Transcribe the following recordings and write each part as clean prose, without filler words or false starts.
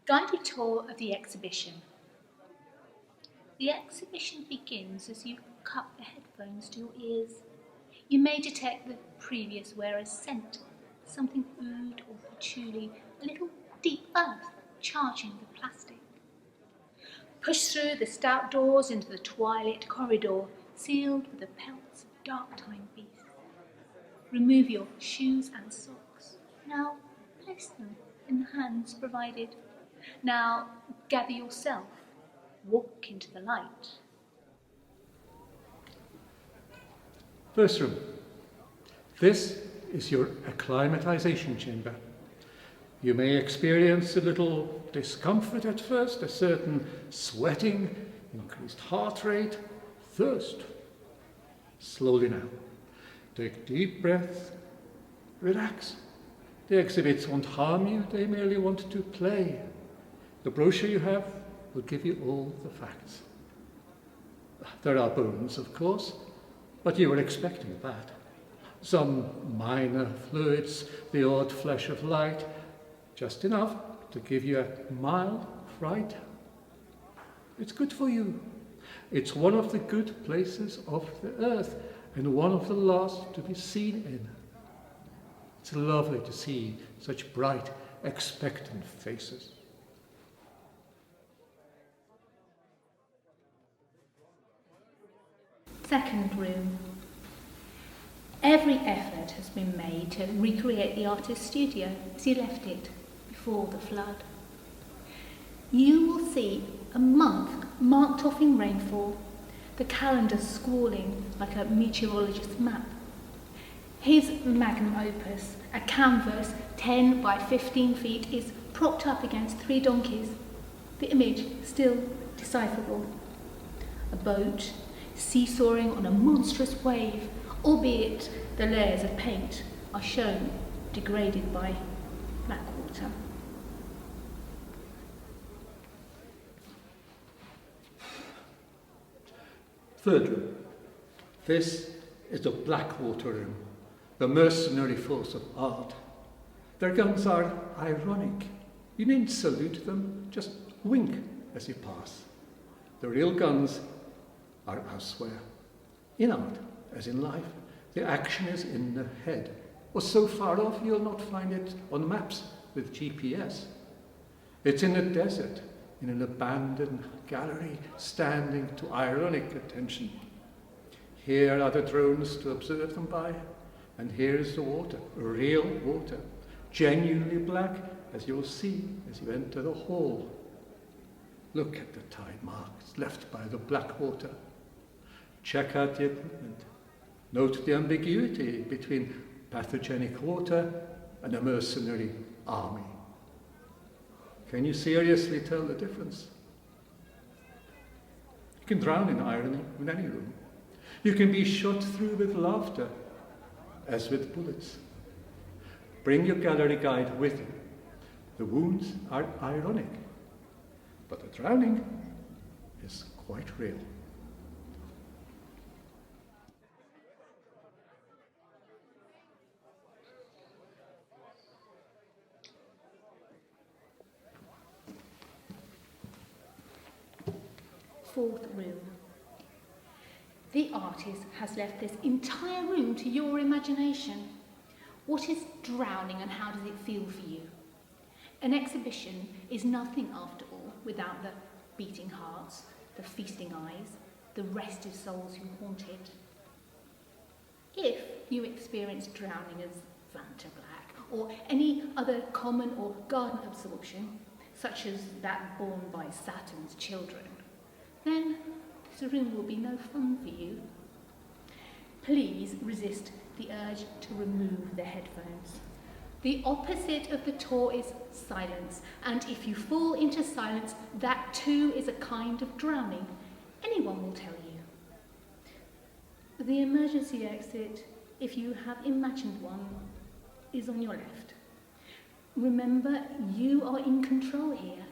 Guided tour of the exhibition. The exhibition begins as you cup the headphones to your ears. You may detect the previous wearer's scent, something oud or patchouli, a little deep earth charging the plastic. Push through the stout doors into the twilit corridor, sealed with the pelts of dark-time beasts. Remove your shoes and socks. Now place them in the hands provided. Now gather yourself. Walk into the light. First room. This is your acclimatization chamber. You may experience a little discomfort at first, a certain sweating, increased heart rate, thirst. Slowly now. Take deep breaths. Relax. The exhibits won't harm you, they merely want to play. The brochure you have will give you all the facts. There are bones, of course, but you were expecting that. Some minor fluids, the odd flash of light, just enough to give you a mild fright. It's good for you. It's one of the good places of the earth and one of the last to be seen in. It's lovely to see such bright, expectant faces. Second room. Every effort has been made to recreate the artist's studio as he left it before the flood. You will see a month marked off in rainfall, the calendar squalling like a meteorologist's map. His magnum opus, a canvas 10 by 15 feet, is propped up against 3 donkeys, the image still decipherable. A boat seesawing on a monstrous wave, albeit the layers of paint are shown degraded by black water. Third room. This is the Blackwater room, the mercenary force of art. Their guns are ironic. You needn't salute them, just wink as you pass. The real guns are elsewhere. In art, as in life, the action is in the head, or so far off you'll not find it on maps with GPS. It's in the desert, in an abandoned gallery, standing to ironic attention. Here are the drones to observe them by, and here is the water, real water, genuinely black, as you'll see as you enter the hall. Look at the tide marks left by the black water. Check out the equipment. Note the ambiguity between pathogenic water and a mercenary army. Can you seriously tell the difference? You can drown in irony in any room. You can be shot through with laughter, as with bullets. Bring your gallery guide with you. The wounds are ironic, but the drowning is quite real. Fourth room. The artist has left this entire room to your imagination. What is drowning and how does it feel for you? An exhibition is nothing after all without the beating hearts, the feasting eyes, the restive souls who haunt it. If you experience drowning as Vanta Black or any other common or garden absorption, such as that borne by Saturn's children, then this room will be no fun for you. Please resist the urge to remove the headphones. The opposite of the tour is silence, and if you fall into silence, that too is a kind of drowning. Anyone will tell you. The emergency exit, if you have imagined one, is on your left. Remember, you are in control here.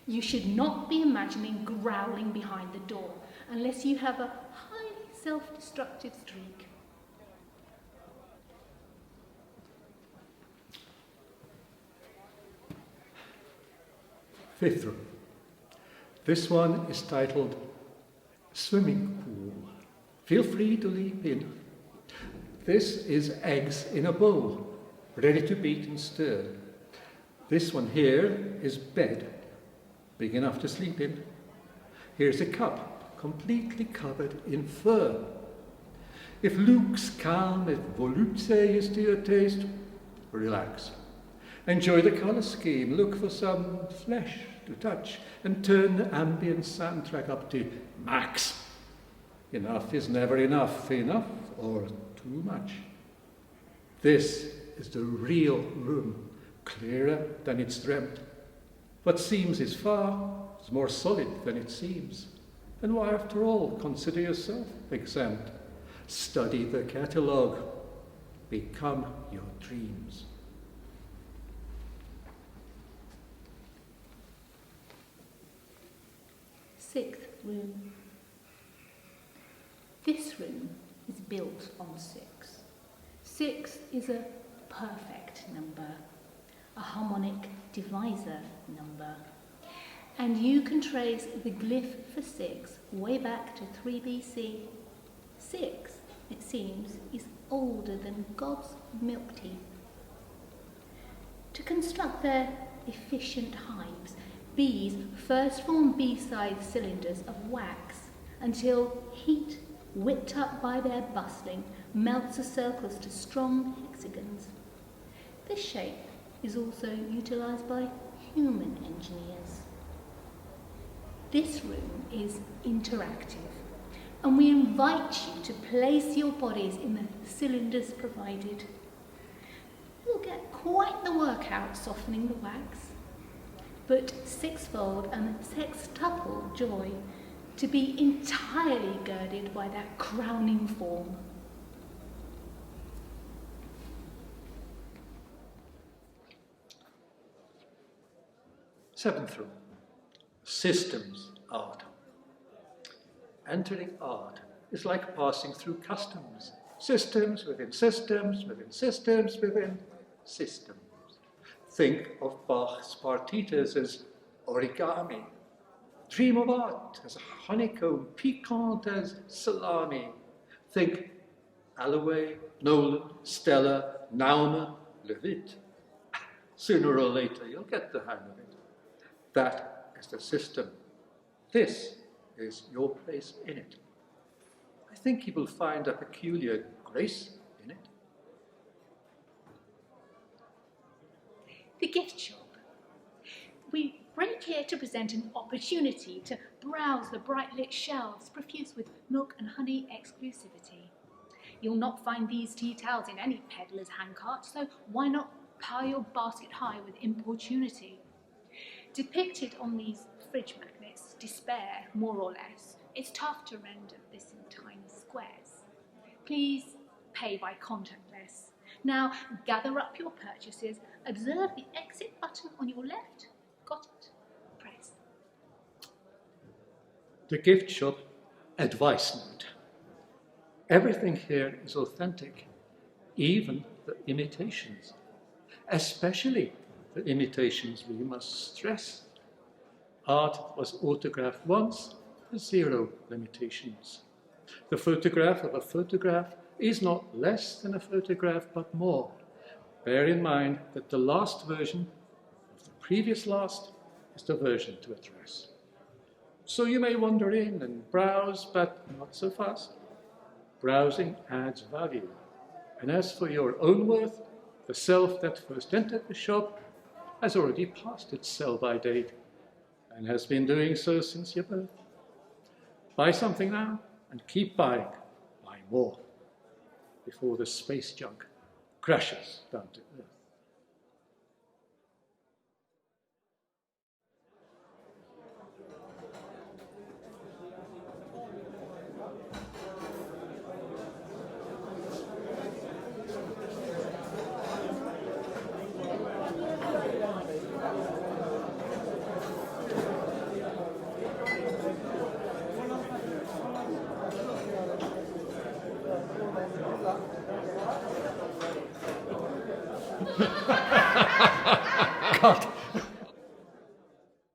You should not be imagining growling behind the door unless you have a highly self-destructive streak. Fifth room. This one is titled Swimming Pool. Feel free to leap in. This is eggs in a bowl, ready to beat and stir. This one here is bed, big enough to sleep in. Here's a cup, completely covered in fur. If luxe, calm, if volupte is to your taste, relax. Enjoy the colour scheme, look for some flesh to touch, and turn the ambient soundtrack up to max. Enough is never enough or too much. This is the real room, clearer than it's dreamt. What seems is more solid than it seems. And why, after all, consider yourself exempt? Study the catalogue. Become your dreams. Sixth room. This room is built on 6. 6 is a perfect number, a harmonic divisor number. And you can trace the glyph for 6 way back to 3 BC. 6, it seems, is older than God's milk teeth. To construct their efficient hives, bees first form bee-sized cylinders of wax until heat, whipped up by their bustling, melts the circles to strong hexagons. This shape is also utilised by human engineers. This room is interactive, and we invite you to place your bodies in the cylinders provided. You'll get quite the workout softening the wax, but sixfold and sextuple joy to be entirely girded by that crowning form. Seventh room. Systems art. Entering art is like passing through customs. Systems within systems, within systems, within systems. Think of Bach's partitas as origami. Dream of art as a honeycomb, piquant as salami. Think Alloway, Nolan, Stella, Naumann, Levitt. Sooner or later, you'll get the hang of it. That is the system. This is your place in it. I think you will find a peculiar grace in it. The gift shop. We break here to present an opportunity to browse the bright lit shelves profuse with milk and honey exclusivity. You'll not find these tea towels in any peddler's handcart, so why not pile your basket high with importunity? Depicted on these fridge magnets, despair, more or less. It's tough to render this in tiny squares. Please pay by contactless. Now gather up your purchases, observe the exit button on your left. Got it? Press. The gift shop advice note. Everything here is authentic, even the imitations, especially the imitations we must stress. Art was autographed once, 0 limitations. The photograph of a photograph is not less than a photograph, but more. Bear in mind that the last version of the previous last is the version to address. So you may wander in and browse, but not so fast. Browsing adds value. And as for your own worth, the self that first entered the shop has already passed its sell-by date and has been doing so since your birth. Buy something now and keep buying. Buy more before the space junk crashes down to earth. God.